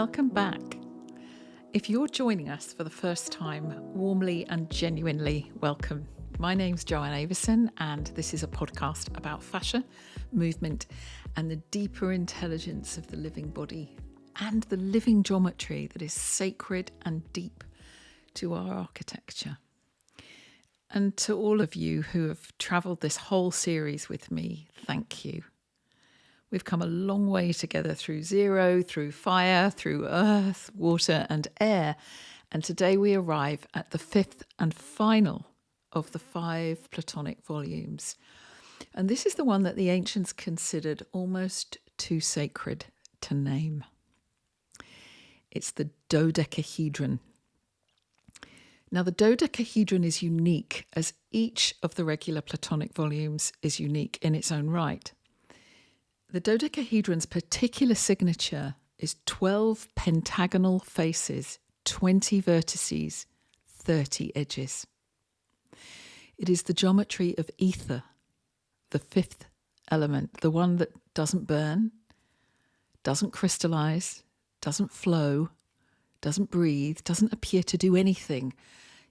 welcome back. If you're joining us for the first time, warmly and genuinely welcome. My name's Joanne Avison, and this is a podcast about fascia, movement, and the deeper intelligence of the living body and the living geometry that is sacred and deep to our architecture. And to all of you who have travelled this whole series with me, thank you. We've come a long way together through zero, through fire, through earth, water and air. And today we arrive at the fifth and final of the 5 Platonic volumes. And this is the one that the ancients considered almost too sacred to name. It's the Dodecahedron. Now, the Dodecahedron is unique, as each of the regular Platonic volumes is unique in its own right. The dodecahedron's particular signature is 12 pentagonal faces, 20 vertices, 30 edges. It is the geometry of ether, the fifth element, the one that doesn't burn, doesn't crystallize, doesn't flow, doesn't breathe, doesn't appear to do anything,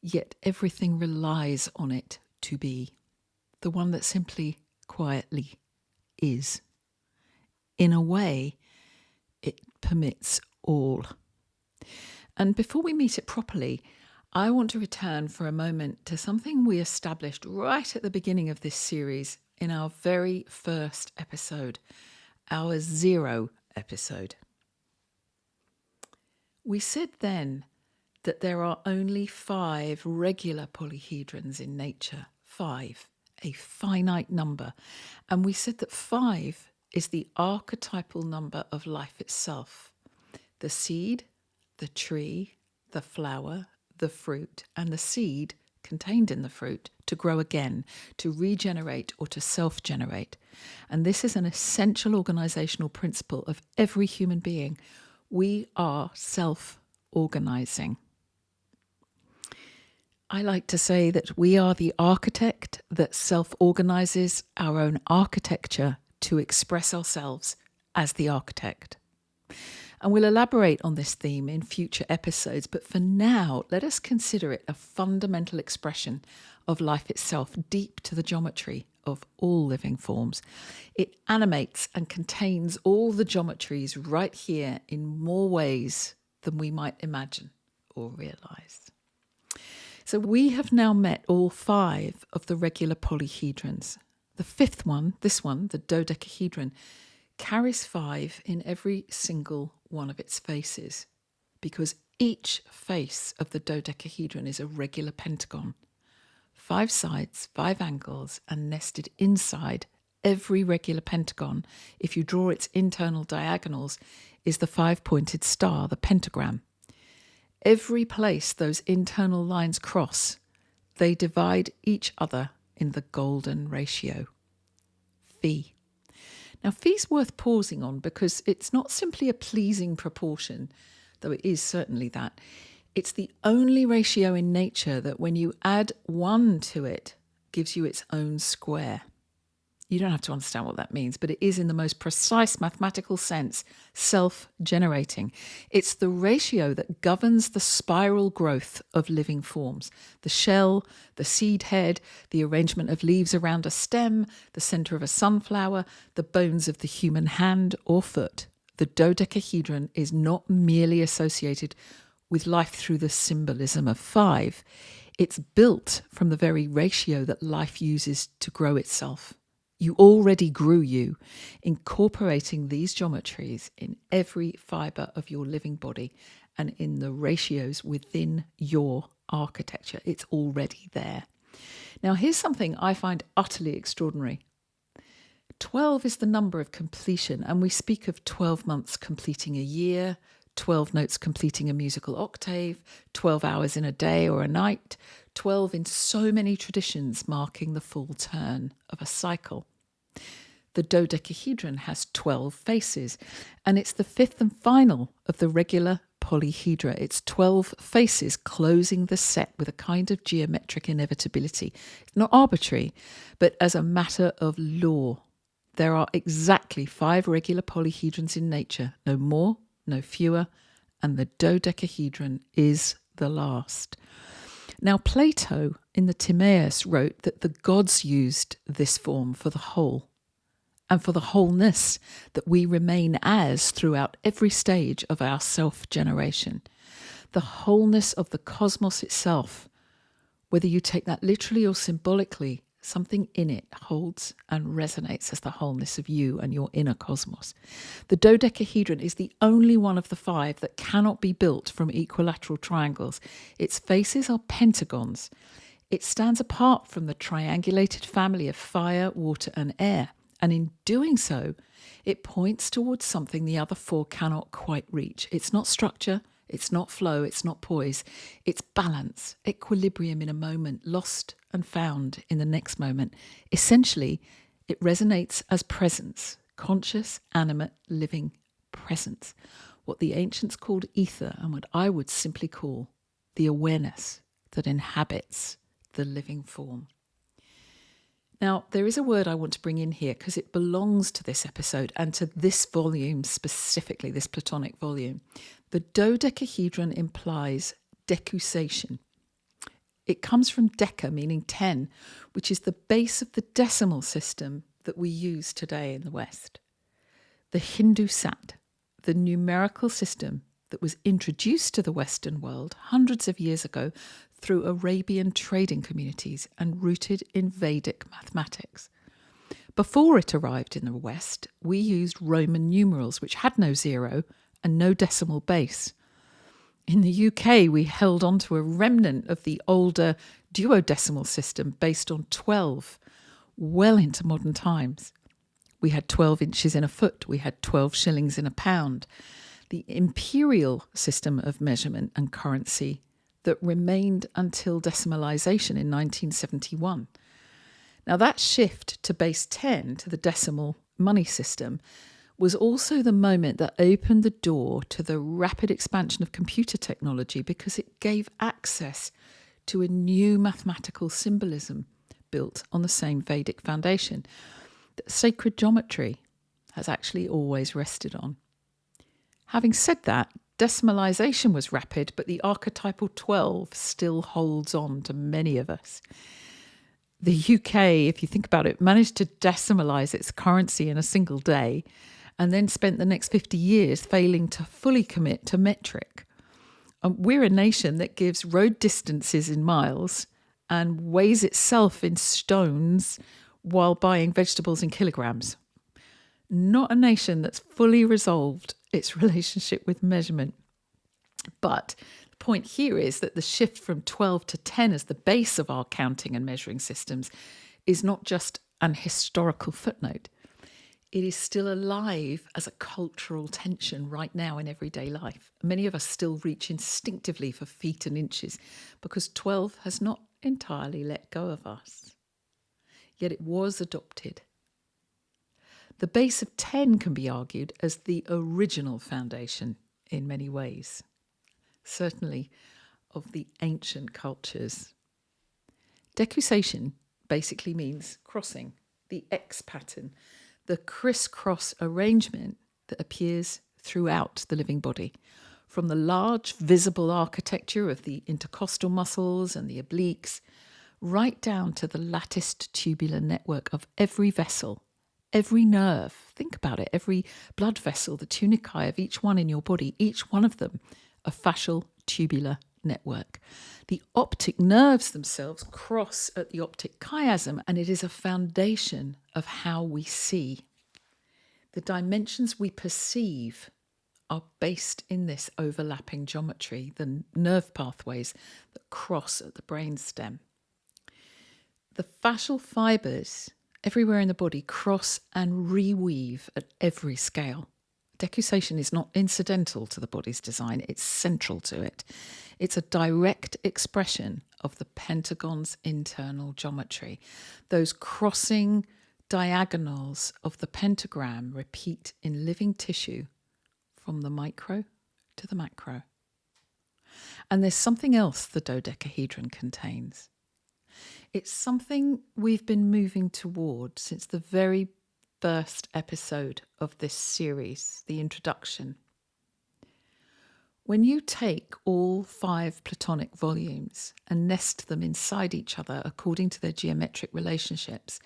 yet everything relies on it to be. The one that simply, quietly is. In a way, it permits all. And before we meet it properly, I want to return for a moment to something we established right at the beginning of this series in our very first episode, our 0 episode. We said then that there are only 5 regular polyhedrons in nature, 5, a finite number. And we said that 5 is the archetypal number of life itself. The seed, the tree, the flower, the fruit, and the seed contained in the fruit to grow again, to regenerate or to self-generate. And this is an essential organisational principle of every human being. We are self-organising. I like to say that we are the architect that self-organises our own architecture to express ourselves as the architect. And we'll elaborate on this theme in future episodes, but for now, let us consider it a fundamental expression of life itself, deep to the geometry of all living forms. It animates and contains all the geometries right here in more ways than we might imagine or realise. So we have now met all 5 of the regular polyhedrons. The fifth one, this one, the dodecahedron, carries 5 in every single one of its faces, because each face of the dodecahedron is a regular pentagon. 5 sides, 5 angles, and nested inside every regular pentagon, if you draw its internal diagonals, is the 5-pointed star, the pentagram. Every place those internal lines cross, they divide each other in the golden ratio, phi. Now, phi's worth pausing on because it's not simply a pleasing proportion, though it is certainly that. It's the only ratio in nature that when you add 1 to it, gives you its own square. You don't have to understand what that means, but it is in the most precise mathematical sense self-generating. It's the ratio that governs the spiral growth of living forms. The shell, the seed head, the arrangement of leaves around a stem, the centre of a sunflower, the bones of the human hand or foot. The dodecahedron is not merely associated with life through the symbolism of 5. It's built from the very ratio that life uses to grow itself. You already grew you, incorporating these geometries in every fibre of your living body and in the ratios within your architecture. It's already there. Now, here's something I find utterly extraordinary. 12 is the number of completion, and we speak of 12 months completing a year, 12 notes completing a musical octave, 12 hours in a day or a night, 12 in so many traditions marking the full turn of a cycle. The dodecahedron has 12 faces, and it's the 5th and final of the regular polyhedra. It's 12 faces closing the set with a kind of geometric inevitability. It's not arbitrary, but as a matter of law. There are exactly 5 regular polyhedrons in nature, no more, no fewer, and the dodecahedron is the last. Now, Plato in the Timaeus wrote that the gods used this form for the whole and for the wholeness that we remain as throughout every stage of our self-generation. The wholeness of the cosmos itself, whether you take that literally or symbolically, something in it holds and resonates as the wholeness of you and your inner cosmos. The dodecahedron is the only one of the 5 that cannot be built from equilateral triangles. Its faces are pentagons. It stands apart from the triangulated family of fire, water, and air. And in doing so, it points towards something the other 4 cannot quite reach. It's not structure, it's not flow, it's not poise. It's balance, equilibrium in a moment, lost and found in the next moment. Essentially, it resonates as presence, conscious, animate, living presence. What the ancients called ether and what I would simply call the awareness that inhabits the living form. Now, there is a word I want to bring in here because it belongs to this episode and to this volume specifically, this Platonic volume. The dodecahedron implies decussation. It comes from deca, meaning 10, which is the base of the decimal system that we use today in the West. The Hindu Sat, the numerical system that was introduced to the Western world hundreds of years ago through Arabian trading communities and rooted in Vedic mathematics. Before it arrived in the West, we used Roman numerals, which had no 0 and no decimal base. In the UK, we held on to a remnant of the older duodecimal system based on 12, well into modern times. We had 12 inches in a foot, we had 12 shillings in a pound. The imperial system of measurement and currency that remained until decimalisation in 1971. Now, that shift to base 10 to the decimal money system was also the moment that opened the door to the rapid expansion of computer technology because it gave access to a new mathematical symbolism built on the same Vedic foundation that sacred geometry has actually always rested on. Having said that, decimalisation was rapid, but the archetypal 12 still holds on to many of us. The UK, if you think about it, managed to decimalise its currency in a single day and then spent the next 50 years failing to fully commit to metric. We're a nation that gives road distances in miles and weighs itself in stones while buying vegetables in kilograms. Not a nation that's fully resolved its relationship with measurement. But the point here is that the shift from 12 to 10 as the base of our counting and measuring systems is not just an historical footnote. It is still alive as a cultural tension right now in everyday life. Many of us still reach instinctively for feet and inches because 12 has not entirely let go of us. Yet it was adopted. The base of 10 can be argued as the original foundation in many ways, certainly of the ancient cultures. Decussation basically means crossing, the X pattern, the crisscross arrangement that appears throughout the living body, from the large visible architecture of the intercostal muscles and the obliques, right down to the latticed tubular network of every vessel, every nerve. Think about it, every blood vessel, the tunicai of each one in your body, each one of them a fascial tubular network. The optic nerves themselves cross at the optic chiasm, and it is a foundation of how we see. The dimensions we perceive are based in this overlapping geometry, the nerve pathways that cross at the brainstem. The fascial fibres everywhere in the body cross and reweave at every scale. Decussation is not incidental to the body's design, it's central to it. It's a direct expression of the Pentagon's internal geometry. Those crossing diagonals of the pentagram repeat in living tissue from the micro to the macro. And there's something else the dodecahedron contains. It's something we've been moving toward since the very first episode of this series, the introduction. When you take all 5 Platonic volumes and nest them inside each other according to their geometric relationships,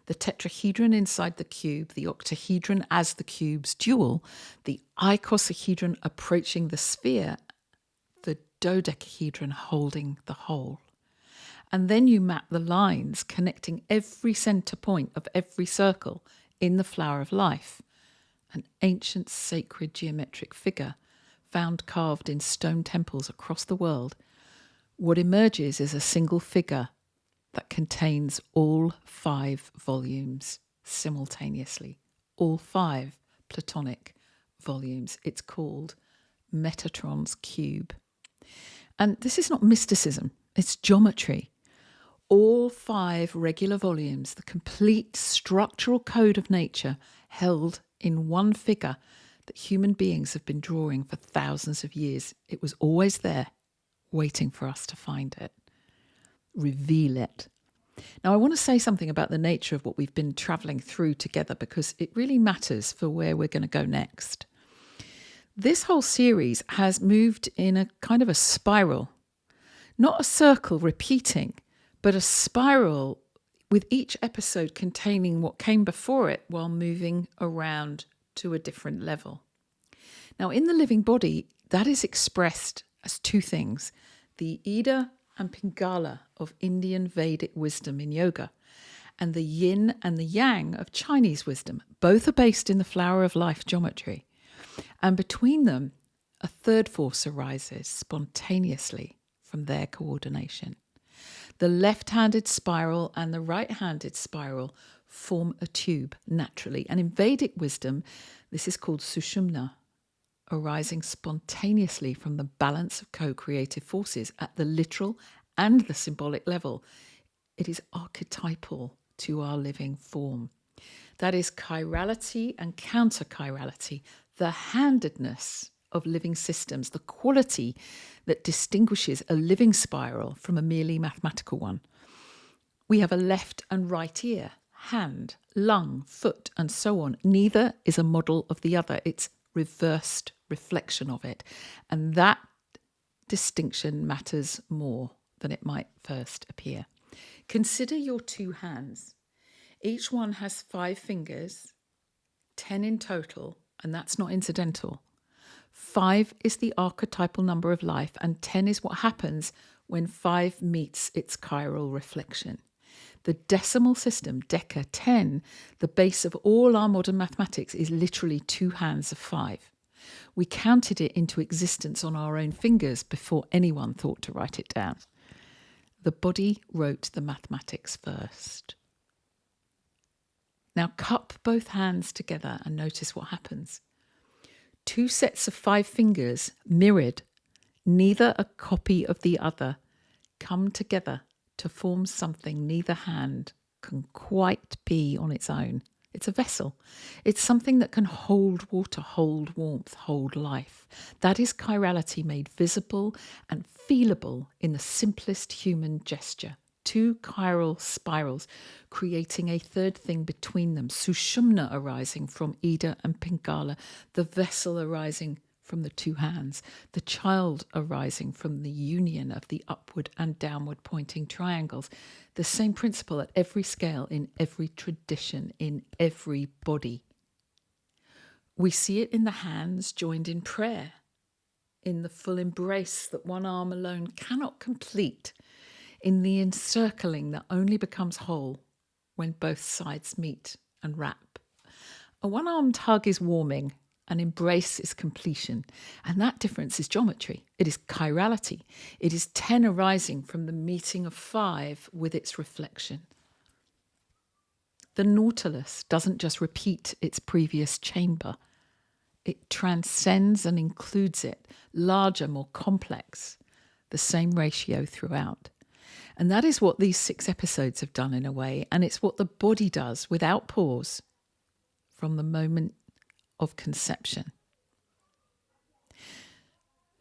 the tetrahedron inside the cube, the octahedron as the cube's dual, the icosahedron approaching the sphere, the dodecahedron holding the whole. And then you map the lines connecting every center point of every circle in the flower of life, an ancient sacred geometric figure found carved in stone temples across the world. What emerges is a single figure that contains all 5 volumes simultaneously, all 5 Platonic volumes. It's called Metatron's cube. And this is not mysticism, it's geometry. All 5 regular volumes, the complete structural code of nature held in one figure that human beings have been drawing for thousands of years. It was always there, waiting for us to find it. Reveal it. Now, I want to say something about the nature of what we've been travelling through together because it really matters for where we're going to go next. This whole series has moved in a kind of a spiral, not a circle repeating, but a spiral with each episode containing what came before it while moving around to a different level. Now, in the living body, that is expressed as 2 things: the Ida and Pingala of Indian Vedic wisdom in yoga, and the yin and the yang of Chinese wisdom. Both are based in the flower of life geometry. And between them, a third force arises spontaneously from their coordination. The left-handed spiral and the right-handed spiral form a tube naturally. And in Vedic wisdom, this is called Sushumna, arising spontaneously from the balance of co-creative forces at the literal and the symbolic level. It is archetypal to our living form. That is chirality and counter-chirality, the handedness of living systems, the quality that distinguishes a living spiral from a merely mathematical one. We have a left and right ear, hand, lung, foot, and so on. Neither is a model of the other. It's reversed reflection of it. And that distinction matters more than it might first appear. Consider your 2 hands. Each one has 5 fingers, 10 in total, and that's not incidental. 5 is the archetypal number of life, and 10 is what happens when 5 meets its chiral reflection. The decimal system, Deca 10, the base of all our modern mathematics, is literally 2 hands of 5. We counted it into existence on our own fingers before anyone thought to write it down. The body wrote the mathematics first. Now cup both hands together and notice what happens. 2 sets of 5 fingers, mirrored, neither a copy of the other, come together to form something neither hand can quite be on its own. It's a vessel. It's something that can hold water, hold warmth, hold life. That is chirality made visible and feelable in the simplest human gesture. 2 chiral spirals, creating a third thing between them. Sushumna arising from Ida and Pingala, the vessel arising from the 2 hands, the child arising from the union of the upward and downward pointing triangles. The same principle at every scale, in every tradition, in every body. We see it in the hands joined in prayer, in the full embrace that one arm alone cannot complete, in the encircling that only becomes whole when both sides meet and wrap. A one-armed hug is warming, an embrace is completion, and that difference is geometry. It is chirality. It is 10 arising from the meeting of 5 with its reflection. The nautilus doesn't just repeat its previous chamber. It transcends and includes it, larger, more complex, the same ratio throughout. And that is what these 6 episodes have done in a way, and it's what the body does without pause from the moment of conception.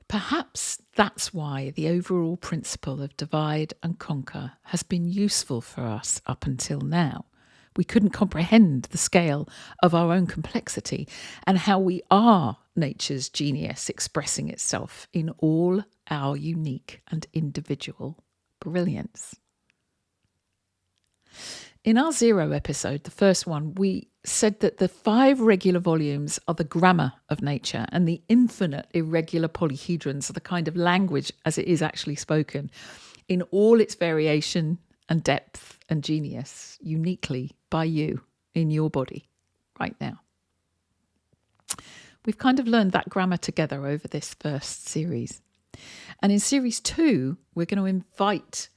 Perhaps that's why the overall principle of divide and conquer has been useful for us up until now. We couldn't comprehend the scale of our own complexity and how we are nature's genius expressing itself in all our unique and individual brilliance. In our 0 episode, the first one, we said that the 5 regular volumes are the grammar of nature, and the infinite irregular polyhedrons are the kind of language as it is actually spoken in all its variation and depth and genius, uniquely by you in your body right now. We've kind of learned that grammar together over this first series. And in series 2, we're going to invite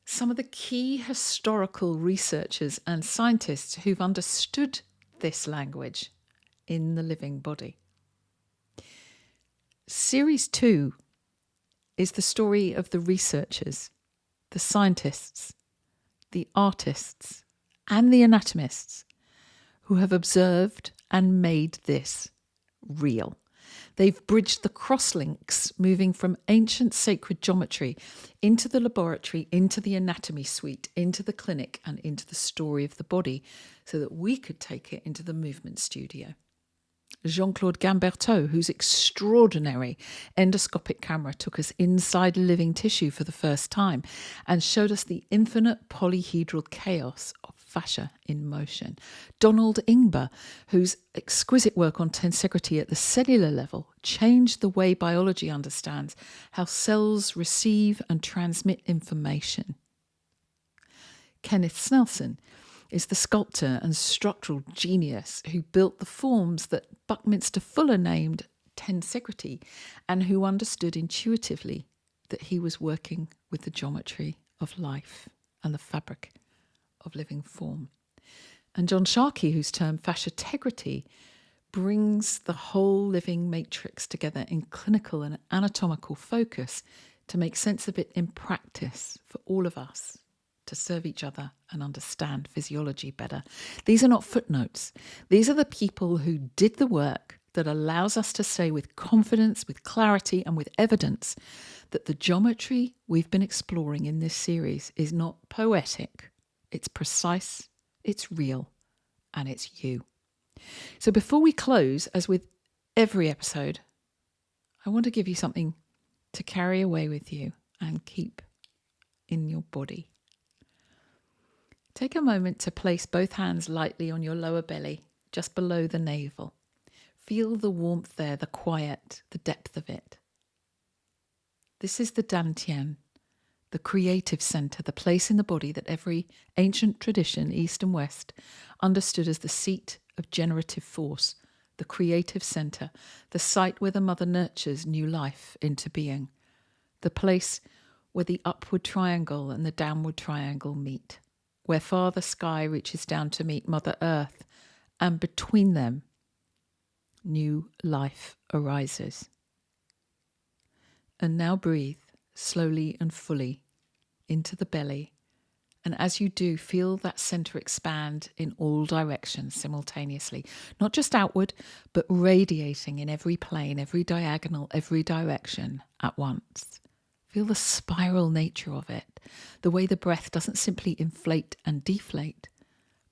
some of the key historical researchers and scientists who've understood this language in the living body. Series 2 is the story of the researchers, the scientists, the artists, and the anatomists who have observed and made this real. They've bridged the crosslinks, moving from ancient sacred geometry into the laboratory, into the anatomy suite, into the clinic, and into the story of the body, so that we could take it into the movement studio. Jean-Claude Gamberteau, whose extraordinary endoscopic camera took us inside living tissue for the first time and showed us the infinite polyhedral chaos of fascia in motion. Donald Ingber, whose exquisite work on tensegrity at the cellular level changed the way biology understands how cells receive and transmit information. Kenneth Snelson is the sculptor and structural genius who built the forms that Buckminster Fuller named tensegrity, and who understood intuitively that he was working with the geometry of life and the fabric of living form. And John Sharkey, whose term fasciategrity brings the whole living matrix together in clinical and anatomical focus to make sense of it in practice for all of us, to serve each other and understand physiology better. These are not footnotes. These are the people who did the work that allows us to say with confidence, with clarity, and with evidence that the geometry we've been exploring in this series is not poetic. It's precise, it's real, and it's you. So before we close, as with every episode, I want to give you something to carry away with you and keep in your body. Take a moment to place both hands lightly on your lower belly, just below the navel. Feel the warmth there, the quiet, the depth of it. This is the Dantian, the creative centre, the place in the body that every ancient tradition, East and West, understood as the seat of generative force, the creative centre, the site where the mother nurtures new life into being, the place where the upward triangle and the downward triangle meet, where Father Sky reaches down to meet Mother Earth, and between them, new life arises. And now breathe slowly and fully into the belly, and as you do, feel that centre expand in all directions simultaneously, not just outward, but radiating in every plane, every diagonal, every direction at once. Feel the spiral nature of it, the way the breath doesn't simply inflate and deflate,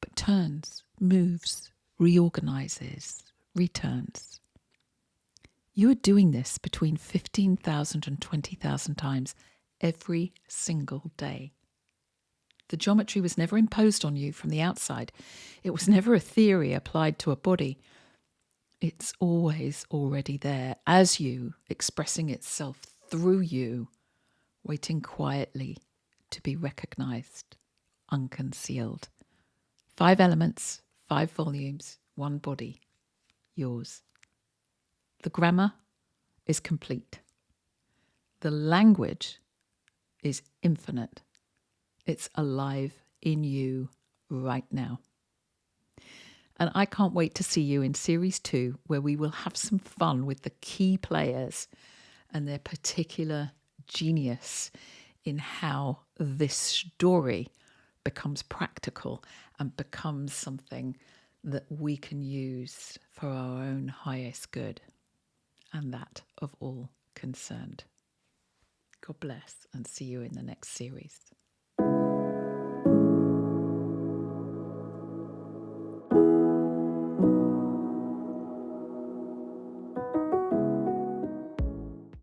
but turns, moves, reorganizes, returns. You are doing this between 15,000 and 20,000 times every single day. The geometry was never imposed on you from the outside. It was never a theory applied to a body. It's always already there, as you, expressing itself through you, waiting quietly to be recognized, unconcealed. 5 elements, 5 volumes, 1 body, yours. The grammar is complete. The language is infinite. It's alive in you right now. And I can't wait to see you in Series 2, where we will have some fun with the key players and their particular genius in how this story becomes practical and becomes something that we can use for our own highest good and that of all concerned. God bless, and see you in the next series.